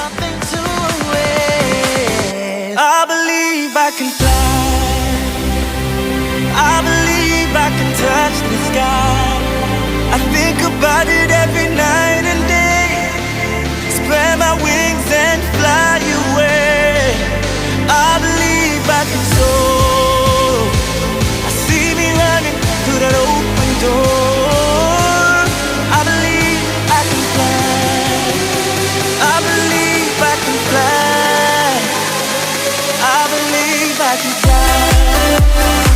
nothing to waste. I believe I can fly. I believe I can touch the sky. I think about it every night and day. Spread my wings and fly away. I believe I can soar. I see me running through that open door. I believe I can fly. I believe I can fly. I believe I can fly.